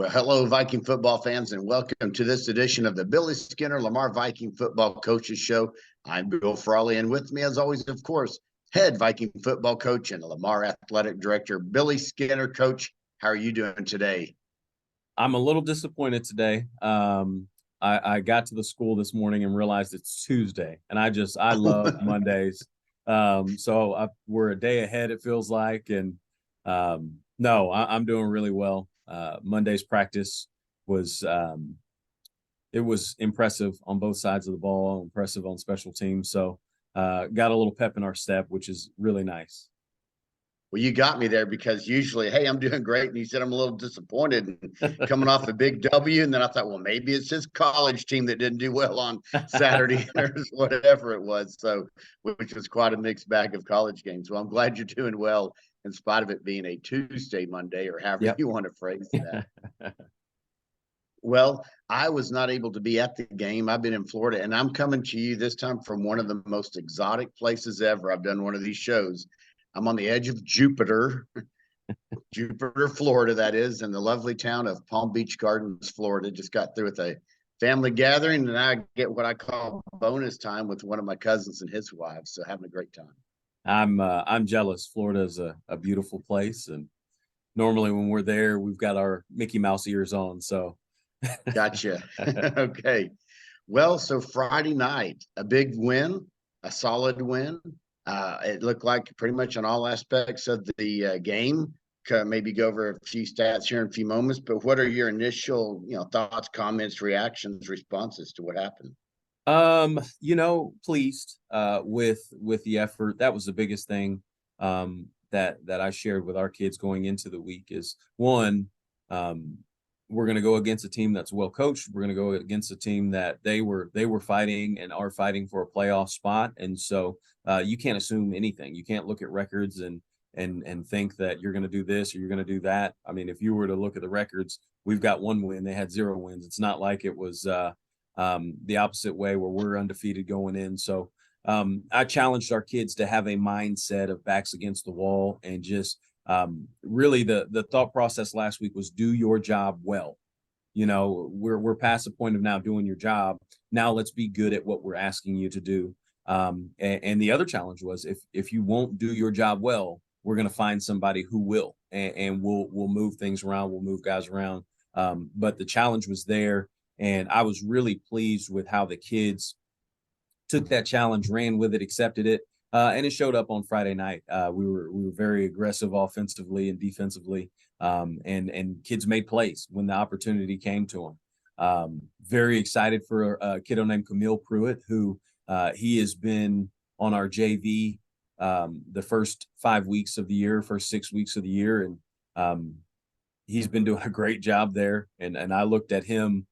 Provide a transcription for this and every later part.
Well, hello, Viking football fans, and welcome to this edition of the Billy Skinner Lamar Viking Football Coaches Show. I'm Bill Frawley, and with me, as always, of course, head Viking football coach and Lamar athletic director, Billy Skinner. Coach, how are you doing today? I'm a little disappointed today. I got to the school this morning and realized it's Tuesday, and I love Mondays. We're a day ahead, it feels like, and no, I'm doing really well. Monday's practice was it was impressive on both sides of the ball, impressive on special teams. So got a little pep in our step, which is really nice. Well, you got me there because usually, hey, I'm doing great. And you said I'm a little disappointed and coming off a big W. And then I thought, well, maybe it's his college team that didn't do well on Saturday or whatever it was. So, which was quite a mixed bag of college games. Well, I'm glad you're doing well in spite of it being a Tuesday, Monday, or however Yep. you want to phrase that. Well, I was not able to be at the game. I've been in Florida, and I'm coming to you this time from one of the most exotic places ever. I've done one of these shows. I'm on the edge of Jupiter, Florida, that is, in the lovely town of Palm Beach Gardens, Florida. Just got through with a family gathering, and I get what I call bonus time with one of my cousins and his wives. So having a great time. I'm jealous. Florida is a beautiful place, and normally when we're there, we've got our Mickey Mouse ears on. So Gotcha. Okay. Well, so Friday night, a big win, a solid win. It looked like pretty much on all aspects of the game. Maybe go over a few stats here in a few moments. But what are your initial, thoughts, comments, reactions, responses to what happened? Pleased with the effort. That was the biggest thing that I shared with our kids going into the week is one, we're going to go against a team that's well coached. We're going to go against a team that they were fighting and are fighting for a playoff spot. And so you can't assume anything. You can't look at records and think that you're going to do this or you're going to do that. I mean, if you were to look at the records, we've got one win. They had 0 wins. It's not like it was the opposite way where we're undefeated going in. So I challenged our kids to have a mindset of backs against the wall and just really the thought process last week was do your job well. We're past the point of now doing your job. Now let's be good at what we're asking you to do. And the other challenge was if you won't do your job well, we're going to find somebody who will, and we'll move things around. We'll move guys around. But the challenge was there. And I was really pleased with how the kids took that challenge, ran with it, accepted it, and it showed up on Friday night. We were very aggressive offensively and defensively, and kids made plays when the opportunity came to them. Very excited for a kiddo named Camille Pruitt, who he has been on our JV the first 5 weeks of the year, first 6 weeks of the year, and he's been doing a great job there. And I looked at him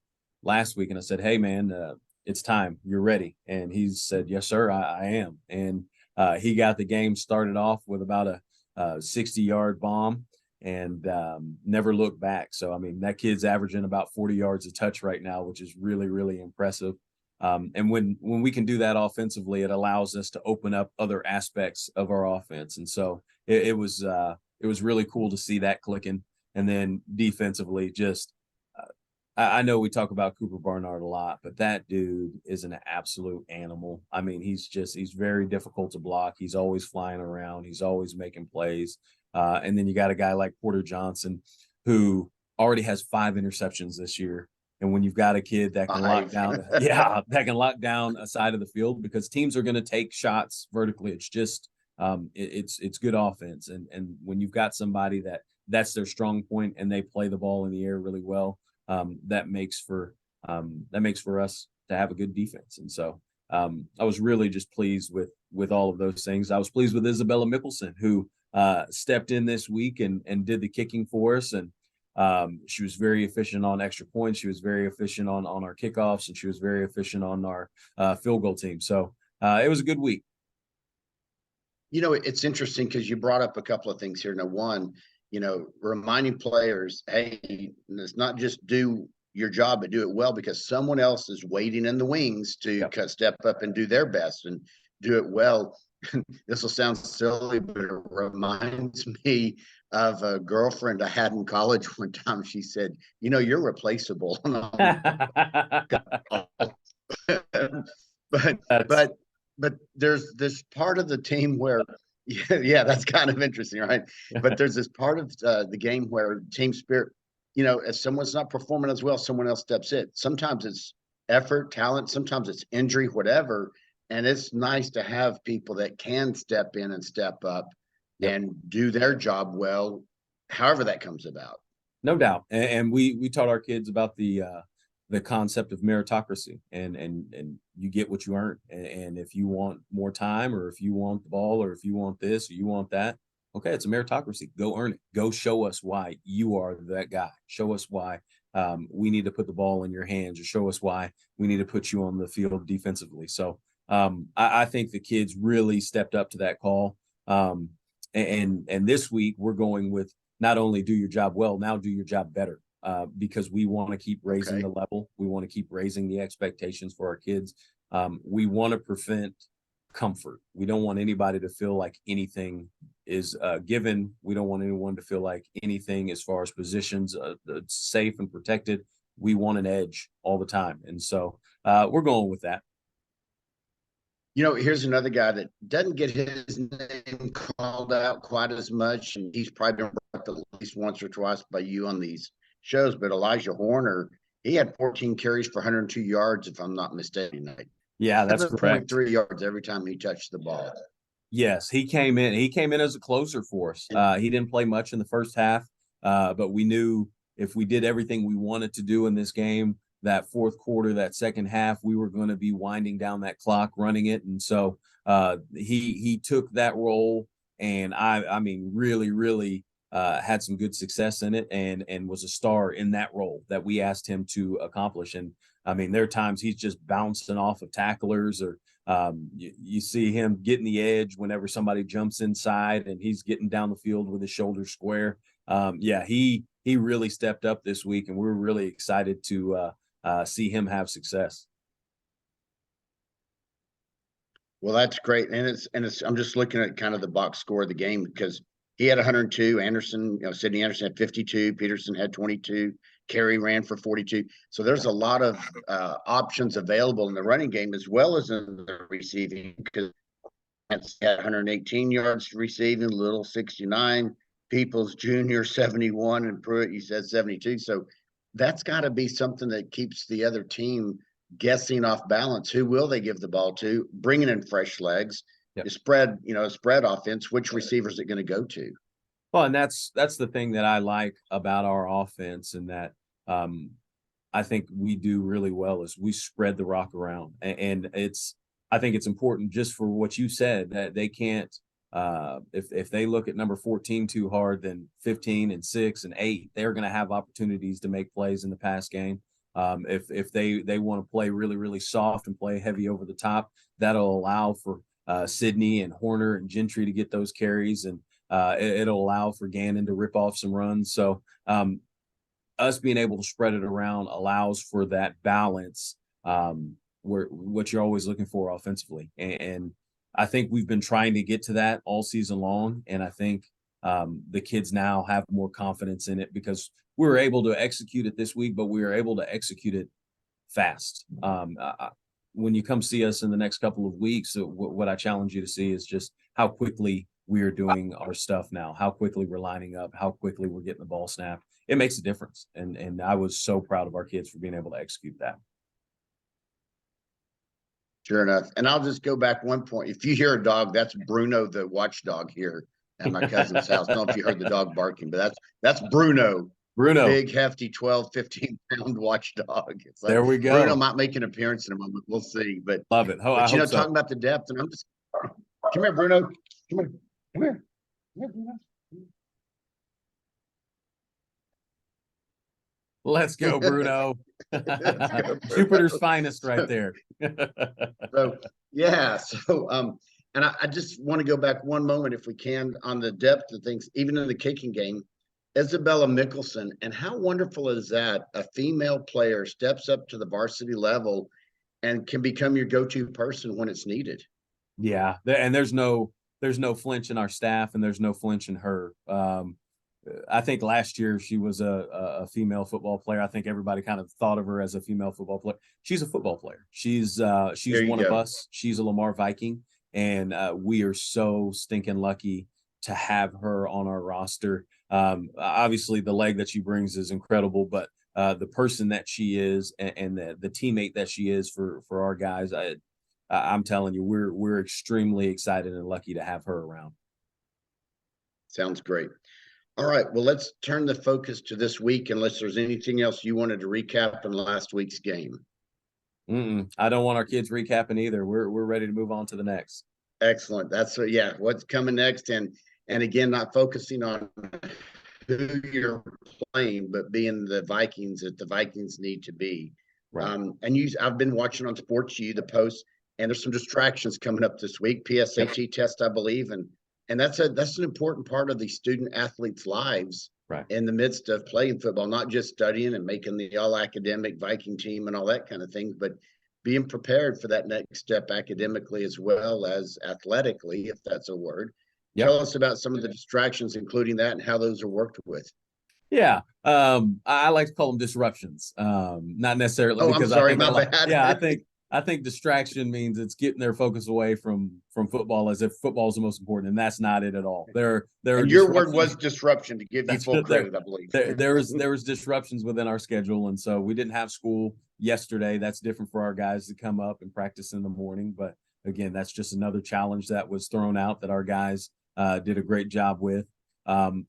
last week and I said, hey man, it's time, you're ready. And he said, yes sir, I am. And he got the game started off with about a 60-yard bomb and never looked back. So I mean, that kid's averaging about 40 yards a touch right now, which is really, really impressive. And when we can do that offensively, it allows us to open up other aspects of our offense. And so it was really cool to see that clicking. And then defensively, just I know we talk about Cooper Barnard a lot, but that dude is an absolute animal. I mean, he's very difficult to block. He's always flying around. He's always making plays. And then you got a guy like Porter Johnson, who already has 5 interceptions this year. And when you've got a kid that can lock down, that can lock down a side of the field because teams are going to take shots vertically. It's just it's good offense. And when you've got somebody that's their strong point and they play the ball in the air really well, that makes for us to have a good defense. And so I was really just pleased with all of those things. I was pleased with Isabella Mickelson, who stepped in this week and did the kicking for us. And she was very efficient on extra points. She was very efficient on our kickoffs, and she was very efficient on our field goal team. So it was a good week. It's interesting because you brought up a couple of things here. Now, one, reminding players, hey, it's not just do your job, but do it well because someone else is waiting in the wings to step up and do their best and do it well. This will sound silly, but it reminds me of a girlfriend I had in college one time. She said, "You know, you're replaceable." but That's but but there's this part of the team where yeah, that's kind of interesting, right? But there's this part of the game where team spirit, if someone's not performing as well, someone else steps in. Sometimes it's effort, talent, sometimes it's injury, whatever. And it's nice to have people that can step in and step up yep. and do their job well, however that comes about. No doubt. And we taught our kids about the concept of meritocracy, and you get what you earn. And if you want more time, or if you want the ball, or if you want this, or you want that, okay, it's a meritocracy. Go earn it. Go show us why you are that guy. Show us why we need to put the ball in your hands, or show us why we need to put you on the field defensively. So I think the kids really stepped up to that call. And this week we're going with not only do your job well, now do your job better, because we want to keep raising the level. We want to keep raising the expectations for our kids. We want to prevent comfort. We don't want anybody to feel like anything is given. We don't want anyone to feel like anything as far as positions safe and protected. We want an edge all the time. And so we're going with that. Here's another guy that doesn't get his name called out quite as much, and he's probably been brought up at least once or twice by you on these shows. But Elijah Horner, he had 14 carries for 102 yards, if I'm not mistaken. Yeah, that's correct. 7.3 yards every time he touched the ball. Yes, he came in. He came in as a closer for us. He didn't play much in the first half, but we knew if we did everything we wanted to do in this game, that fourth quarter, that second half, we were going to be winding down that clock, running it, and so he took that role, and I mean really had some good success in it, and was a star in that role that we asked him to accomplish. And I mean, there are times he's just bouncing off of tacklers, or you see him getting the edge whenever somebody jumps inside, and he's getting down the field with his shoulders square. Yeah, he really stepped up this week, and we're really excited to see him have success. Well, that's great, and it's. I'm just looking at kind of the box score of the game because he had 102. Anderson, Sidney Anderson had 52. Peterson had 22. Carey ran for 42. So there's a lot of options available in the running game as well as in the receiving, because had 118 yards receiving, Little 69, Peoples Jr. 71, and Pruitt, you said 72. So that's got to be something that keeps the other team guessing off balance. Who will they give the ball to? Bringing in fresh legs. Yep. A spread offense. Which receivers are it going to go to? Well, and that's the thing that I like about our offense, and that I think we do really well is we spread the rock around, and I think it's important just for what you said, that they can't if they look at number 14 too hard, then 15 and 6 and 8, they're going to have opportunities to make plays in the pass game. If they want to play really soft and play heavy over the top, that'll allow for Sidney and Horner and Gentry to get those carries, and it'll allow for Gannon to rip off some runs. So us being able to spread it around allows for that balance, where what you're always looking for offensively. And I think we've been trying to get to that all season long. And I think the kids now have more confidence in it because we were able to execute it this week, but we were able to execute it fast. When you come see us in the next couple of weeks, what I challenge you to see is just how quickly we are doing our stuff now, how quickly we're lining up, how quickly we're getting the ball snapped. It makes a difference. And I was so proud of our kids for being able to execute that. Sure enough. And I'll just go back one point. If you hear a dog, that's Bruno, the watchdog here at my cousin's house. I don't know if you heard the dog barking, but that's Bruno. Big, hefty, 12, 15-pound watchdog. It's like, there we go. Bruno might make an appearance in a moment. We'll see. But love it. Talking about the depth, and I'm just come here, Bruno. Come here. Come here. Come here, Bruno. Let's go, Bruno. Jupiter's finest right there. And I just want to go back one moment, if we can, on the depth of things, even in the kicking game. Isabella Mickelson, and how wonderful is that? A female player steps up to the varsity level and can become your go-to person when it's needed. Yeah, and there's no flinch in our staff, and there's no flinch in her. I think last year she was a female football player. I think everybody kind of thought of her as a female football player. She's a football player. She's There you one of go. us. She's a Lamar Viking, and we are so stinking lucky to have her on our roster. Obviously, the leg that she brings is incredible, but the person that she is and the teammate that she is for our guys, I'm telling you, we're extremely excited and lucky to have her around. Sounds great. All right. Well, let's turn the focus to this week, unless there's anything else you wanted to recap in last week's game. I don't want our kids recapping either. We're ready to move on to the next. Excellent. That's yeah. What's coming next, and again, not focusing on who you're playing, but being the Vikings that the Vikings need to be. Right. I've been watching on Sports U the posts, and there's some distractions coming up this week. PSAT test, I believe, and that's an important part of the student athletes' lives. Right. In the midst of playing football, not just studying and making the all academic Viking team and all that kind of thing, but being prepared for that next step academically as well as athletically, if that's a word. Yep. Tell us about some of the distractions, including that, and how those are worked with. Yeah. I like to call them disruptions. Not necessarily I'm because sorry, I think my bad. yeah, I think distraction means it's getting their focus away from football as if football is the most important, and that's not it at all. There are and your word was disruption, to give you full credit, I believe. There was disruptions within our schedule, and so we didn't have school yesterday. That's different for our guys to come up and practice in the morning. But again, that's just another challenge that was thrown out that our guys did a great job with.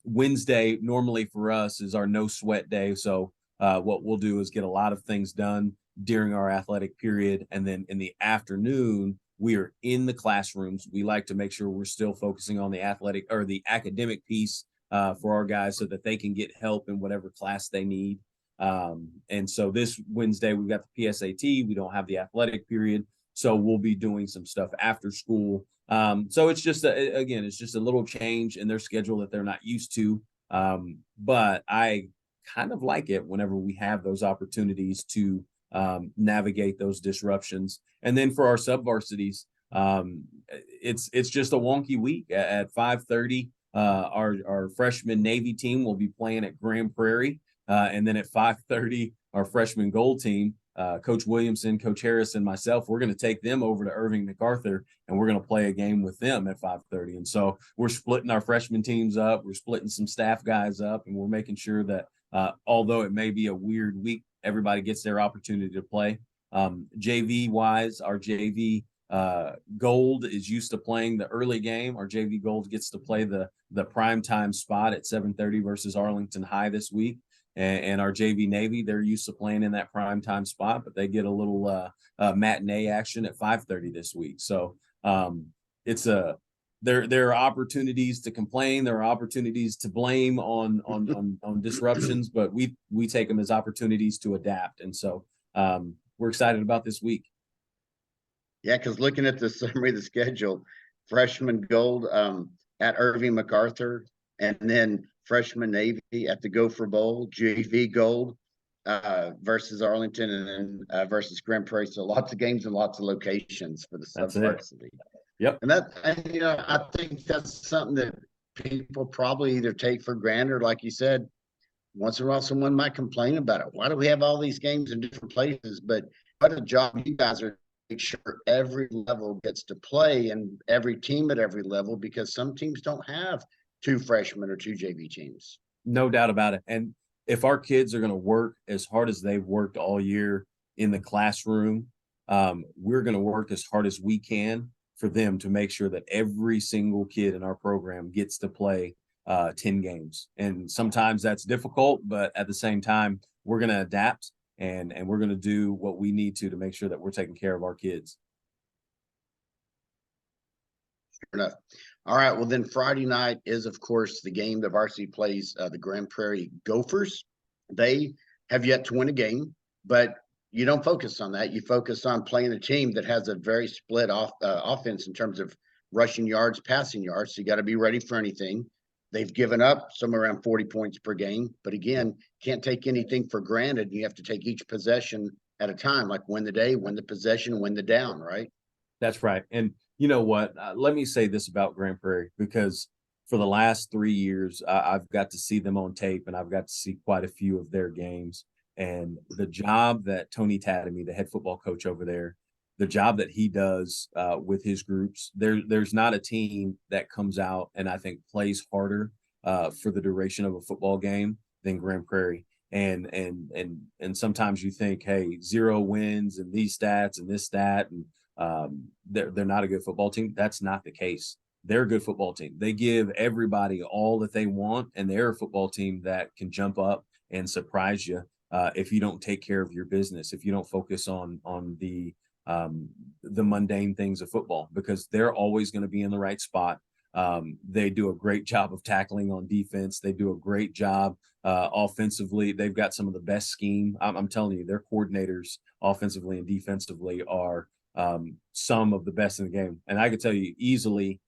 Wednesday normally for us is our no sweat day. So what we'll do is get a lot of things done during our athletic period. And then in the afternoon, we are in the classrooms. We like to make sure we're still focusing on the athletic or the academic piece for our guys so that they can get help in whatever class they need. And so this Wednesday, we've got the PSAT. We don't have the athletic period. So we'll be doing some stuff after school. So it's just, it's just a little change in their schedule that they're not used to. But I kind of like it whenever we have those opportunities to navigate those disruptions. And then for our sub-varsities, it's just a wonky week. At 5:30, our freshman Navy team will be playing at Grand Prairie. And then at 5:30, our freshman gold team, Coach Williamson, Coach Harris, and myself, we're going to take them over to Irving MacArthur, and we're going to play a game with them at 5:30. And so we're splitting our freshman teams up. We're splitting some staff guys up, and we're making sure that although it may be a weird week, everybody gets their opportunity to play. JV-wise, our JV Gold is used to playing the early game. Our JV Gold gets to play the primetime spot at 7:30 versus Arlington High this week. And our JV Navy, they're used to playing in that primetime spot, but they get a little matinee action at 5:30 this week. So it's there are opportunities to complain, there are opportunities to blame on disruptions, but we take them as opportunities to adapt. And so we're excited about this week. Yeah, because looking at the summary of the schedule, freshman gold at Irving MacArthur, and then freshman Navy at the Gopher Bowl, JV gold versus Arlington, and then versus Grand Prairie. So lots of games and lots of locations for the sub-varsity. Yep. And I think that's something that people probably either take for granted, or like you said, once in a while someone might complain about it. Why do we have all these games in different places? But what a job you guys are, make sure every level gets to play and every team at every level, because some teams don't have two freshmen or two JV teams. No doubt about it. And if our kids are going to work as hard as they've worked all year in the classroom, we're going to work as hard as we can for them to make sure that every single kid in our program gets to play 10 games. And sometimes that's difficult, but at the same time, we're going to adapt and we're going to do what we need to make sure that we're taking care of our kids. Sure enough. All right. Well, then Friday night is, of course, the game the varsity plays the Grand Prairie Gophers. They have yet to win a game, but you don't focus on that. You focus on playing a team that has a very split offense in terms of rushing yards, passing yards. So you got to be ready for anything. They've given up somewhere around 40 points per game, but again, can't take anything for granted. You have to take each possession at a time, like win the day, win the possession, win the down, right? That's right. And you know what? Let me say this about Grand Prairie, because for the last 3 years, I've got to see them on tape, and I've got to see quite a few of their games. And the job that Tony Tatamy, the head football coach over there, the job that he does with his groups, there's not a team that comes out and I think plays harder for the duration of a football game than Grand Prairie. And sometimes you think, hey, 0 wins and these stats and this stat, and they're not a good football team. That's not the case. They're a good football team. They give everybody all that they want, and they're a football team that can jump up and surprise you if you don't take care of your business, if you don't focus on the mundane things of football, because they're always going to be in the right spot. They do a great job of tackling on defense. They do a great job offensively. They've got some of the best scheme. I'm telling you, their coordinators offensively and defensively are some of the best in the game. And I can tell you easily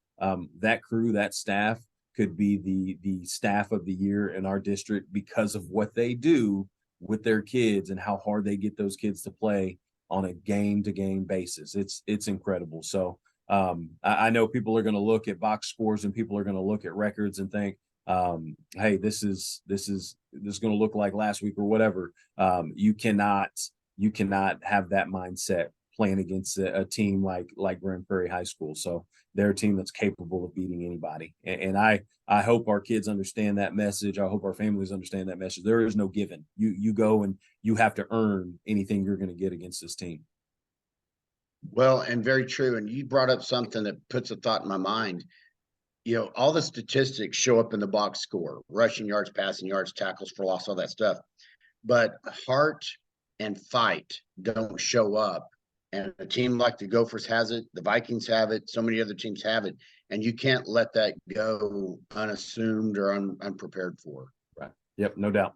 that crew, that staff could be the staff of the year in our district because of what they do with their kids and how hard they get those kids to play on a game-to-game basis. It's incredible. So I know people are going to look at box scores and people are going to look at records and think, hey, this is going to look like last week or whatever. You cannot have that mindset playing against a team like Grand Prairie High School. So they're a team that's capable of beating anybody. And I hope our kids understand that message. I hope our families understand that message. There is no given. You go and you have to earn anything you're going to get against this team. Well, and very true. And you brought up something that puts a thought in my mind. All the statistics show up in the box score: rushing yards, passing yards, tackles for loss, all that stuff. But heart and fight don't show up. And a team like the Gophers has it, the Vikings have it, so many other teams have it, and you can't let that go unassumed or unprepared for. Right. Yep, no doubt.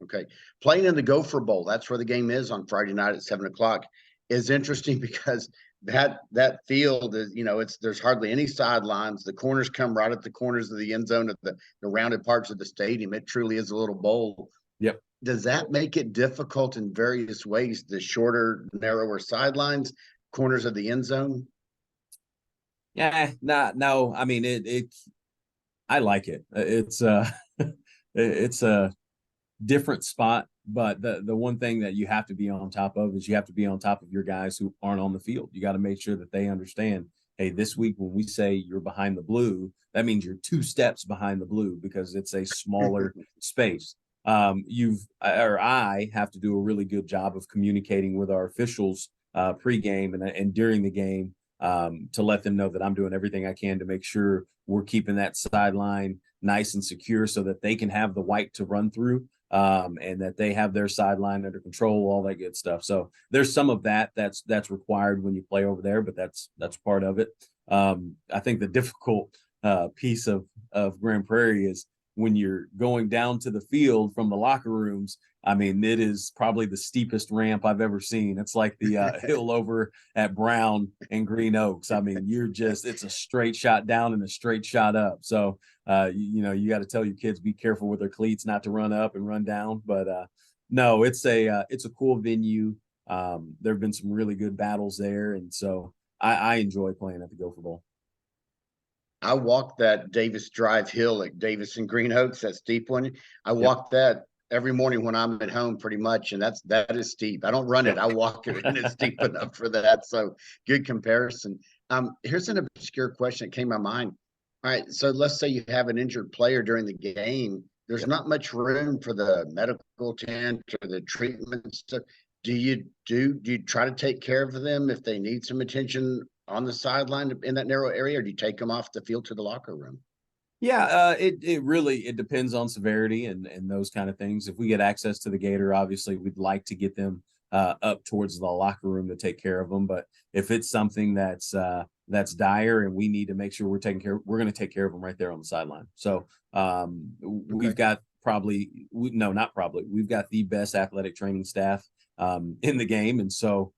Okay. Playing in the Gopher Bowl, that's where the game is on Friday night at 7:00, is interesting because that field is, there's hardly any sidelines. The corners come right at the corners of the end zone of the rounded parts of the stadium. It truly is a little bowl. Yep. Does that make it difficult in various ways? The shorter, narrower sidelines, corners of the end zone? Yeah, no. I mean, I like it. It's a different spot, but the one thing that you have to be on top of is you have to be on top of your guys who aren't on the field. You got to make sure that they understand, hey, this week when we say you're behind the blue, that means you're 2 steps behind the blue because it's a smaller space. I have to do a really good job of communicating with our officials pregame and during the game to let them know that I'm doing everything I can to make sure we're keeping that sideline nice and secure so that they can have the white to run through and that they have their sideline under control, all that good stuff. So there's some of that's required when you play over there, but that's part of it. I think the difficult piece of Grand Prairie is when you're going down to the field from the locker rooms. I mean, it is probably the steepest ramp I've ever seen. It's like the hill over at Brown and Green Oaks. I mean, it's a straight shot down and a straight shot up. So, you got to tell your kids, be careful with their cleats, not to run up and run down. But no, it's a cool venue. There have been some really good battles there. And so I enjoy playing at the Gopher Bowl. I walk that Davis Drive Hill at Davis and Green Oaks, that steep one. I walk that every morning when I'm at home pretty much, and that is steep. I don't run it, I walk it, and it's steep enough for that. So good comparison. Here's an obscure question that came to my mind. All right, so let's say you have an injured player during the game. There's not much room for the medical tent or the treatment stuff. Do you try to take care of them if they need some attention on the sideline in that narrow area, or do you take them off the field to the locker room? Yeah, it really depends on severity and those kind of things. If we get access to the Gator, obviously we'd like to get them up towards the locker room to take care of them. But if it's something that's dire and we need to make sure we're going to take care of them right there on the sideline. So we've got we've got the best athletic training staff in the game, and so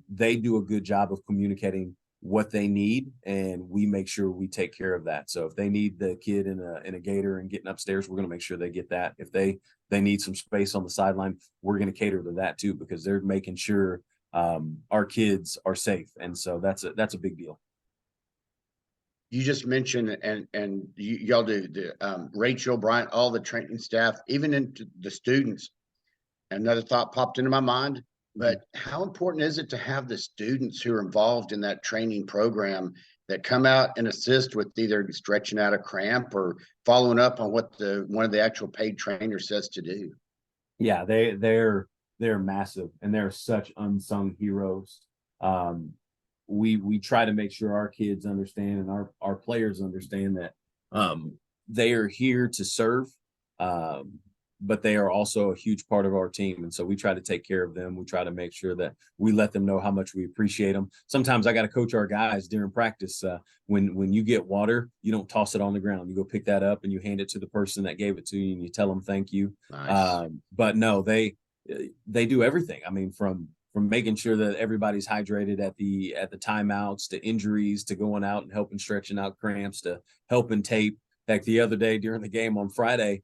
they do a good job of communicating what they need, and we make sure we take care of that. So if they need the kid in a Gator and getting upstairs, we're going to make sure they get that. If they need some space on the sideline, we're going to cater to that too, because they're making sure our kids are safe, and so that's a big deal. you just mentioned, and y'all do the Rachel, Bryant, all the training staff, even into the students. Another thought popped into my mind, Mhm. but how important is it to have the students who are involved in that training program that come out and assist with either stretching out a cramp or following up on what the one of the actual paid trainers says to do? Yeah, they're massive and they're such unsung heroes. Um, we try to make sure our kids understand and our players understand that um, they are here to serve, um, but they are also a huge part of our team, and so we try to take care of them. We try to make sure that we let them know how much we appreciate them. Sometimes I got to coach our guys during practice. When you get water, you don't toss it on the ground. You go pick that up and you hand it to the person that gave it to you, and you tell them thank you. Nice. But no, they do everything. I mean, from making sure that everybody's hydrated at the timeouts to injuries to going out and helping stretching out cramps to helping tape. Like the other day during the game on Friday,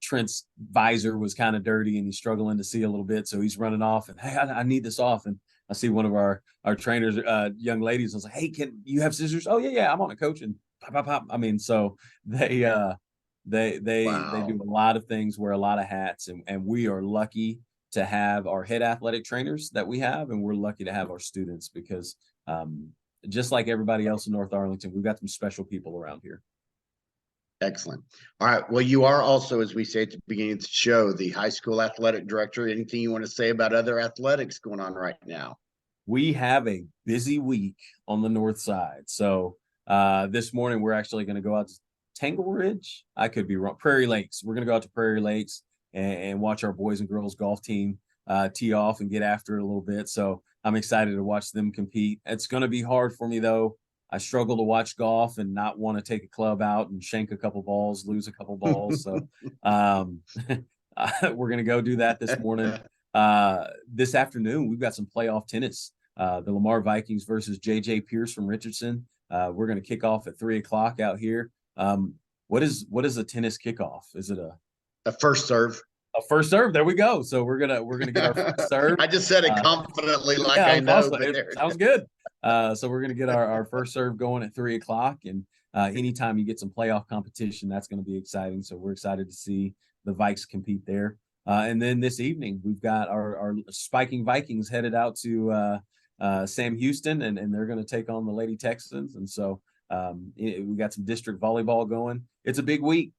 Trent's visor was kind of dirty and he's struggling to see a little bit, so he's running off and hey, I need this off. And I see one of our trainers, young ladies, I was like, hey, can you have scissors? Oh yeah, I'm on a coach and pop, pop, pop. I mean, so they Wow. do a lot of things, wear a lot of hats, and we are lucky to have our head athletic trainers that we have, and we're lucky to have our students because um, just like everybody else in North Arlington, we've got some special people around here. Excellent. All right. Well, you are also, as we say at the beginning of the show, the high school athletic director. Anything you want to say about other athletics going on right now? We have a busy week on the north side. So this morning we're actually going to go out to Tangle Ridge. I could be wrong. Prairie Lakes. We're going to go out to Prairie Lakes and watch our boys and girls golf team tee off and get after it a little bit. So I'm excited to watch them compete. It's going to be hard for me though. I struggle to watch golf and not want to take a club out and shank a couple balls, lose a couple balls. So um, we're going to go do that this morning. This afternoon, we've got some playoff tennis, the Lamar Vikings versus JJ Pierce from Richardson. We're going to kick off at 3 o'clock out here. What is a tennis kickoff? Is it A first serve. a first serve? There we go. So we're gonna get our first serve. I just said it Uh, confidently, like yeah, I it was know, awesome. but It there it sounds is. good. So we're gonna get our first serve going at 3 o'clock, and anytime you get some playoff competition, that's going to be exciting. So we're excited to see the Vikes compete there. And then this evening, we've got our spiking Vikings headed out to Sam Houston, and they're going to take on the Lady Texans. And so we got some district volleyball going. It's a big week.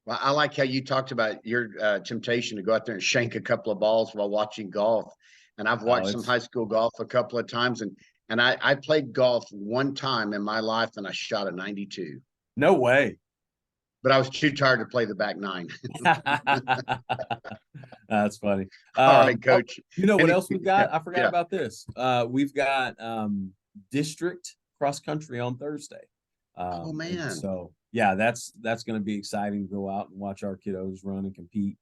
Well, I like how you talked about your temptation to go out there and shank a couple of balls while watching golf. And I've Oh, watched some it's high school golf a couple of times, and I played golf one time in my life, and I shot a 92. no way. But I was too tired to play the back nine. That's funny. All right, Oh, coach. you know what Any, else we've got? I forgot yeah. about this. We've got district cross country on Thursday. Oh And man. so yeah, that's going to be exciting to go out and watch our kiddos run and compete.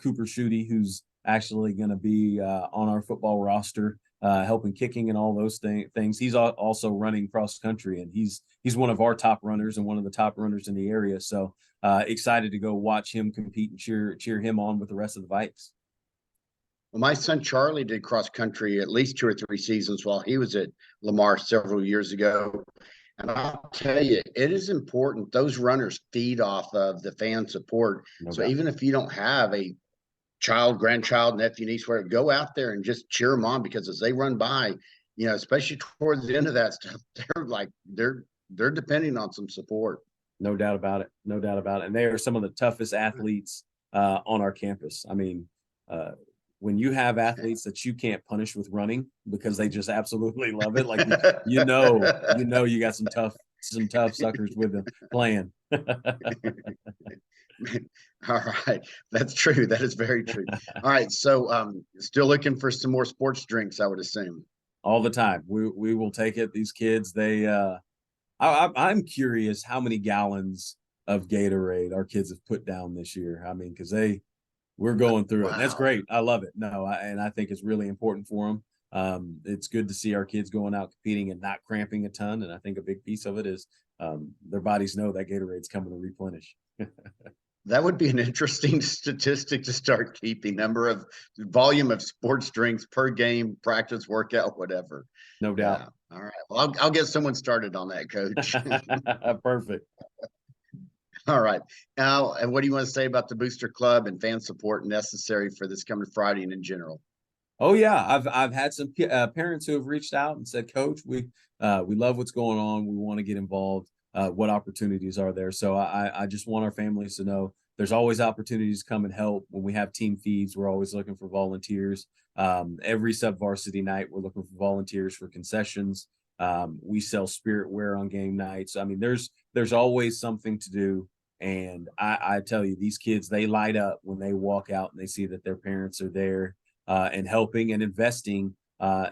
Cooper Schutte, who's actually going to be on our football roster, helping kicking and all those things. He's also running cross country, and he's one of our top runners and one of the top runners in the area. So excited to go watch him compete and cheer him on with the rest of the Vikes. Well, my son Charlie did cross country at least 2 or 3 seasons while he was at Lamar several years ago. And I'll tell you, it is important. Those runners feed off of the fan support. No So doubt. even if you don't have a child, grandchild, nephew, niece, where go out there and just cheer them on, because as they run by, especially towards the end of that stuff, they're like they're depending on some support. No doubt about it. No doubt about it. And they are some of the toughest athletes on our campus. I mean, uh, when you have athletes that you can't punish with running because they just absolutely love it, like you got some tough suckers with them playing. All right. That's true. That is very true. All right. So still looking for some more sports drinks, I would assume. All the time. We will take it. These kids, I'm curious how many gallons of Gatorade our kids have put down this year. I mean, because we're going through it. And that's Wow. great. I love it. No, and I think it's really important for them. It's good to see our kids going out competing and not cramping a ton. And I think a big piece of it is their bodies know that Gatorade's coming to replenish. That would be an interesting statistic to start keeping, number of volume of sports drinks per game, practice, workout, whatever. No doubt. Yeah. All right. Well, I'll get someone started on that, Coach. Perfect. All right. Now, and what do you want to say about the Booster Club and fan support necessary for this coming Friday and in general? Oh yeah, I've had some parents who have reached out and said, "Coach, we love what's going on. We want to get involved. What opportunities are there?" So I just want our families to know there's always opportunities to come and help. When we have team feeds, we're always looking for volunteers. Every sub varsity night, we're looking for volunteers for concessions. We sell spirit wear on game nights. I mean, there's always something to do. And I tell you, these kids, they light up when they walk out and they see that their parents are there and helping and investing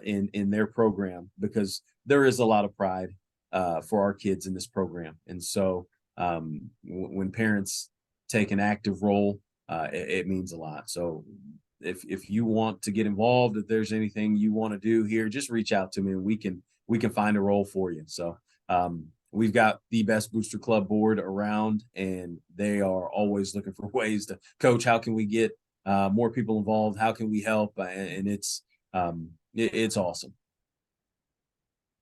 in their program, because there is a lot of pride for our kids in this program. And so when parents take an active role, it means a lot. So if you want to get involved, if there's anything you want to do here, just reach out to me and we can find a role for you. So we've got the best booster club board around, and they are always looking for ways to, coach, how can we get more people involved? How can we help? And it's awesome.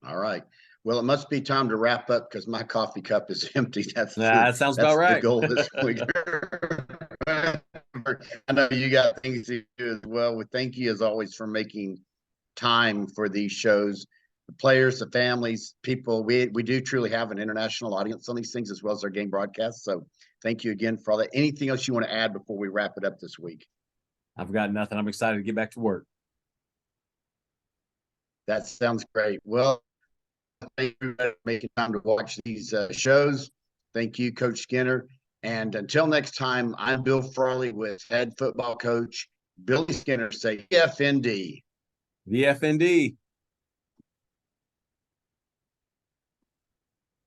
All right. Well, it must be time to wrap up because my coffee cup is empty. That sounds about That's the right. goal this week. I know you got things to do as well. Well, thank you as always for making time for these shows. The players, the families, people, we do truly have an international audience on these things as well as our game broadcasts. So thank you again for all that. Anything else you want to add before we wrap it up this week? I've got nothing. I'm excited to get back to work. That sounds great. Well, thank you for making time to watch these shows. Thank you, Coach Skinner. And until next time, I'm Bill Frawley with head football coach Billy Skinner. Say FND. VFND.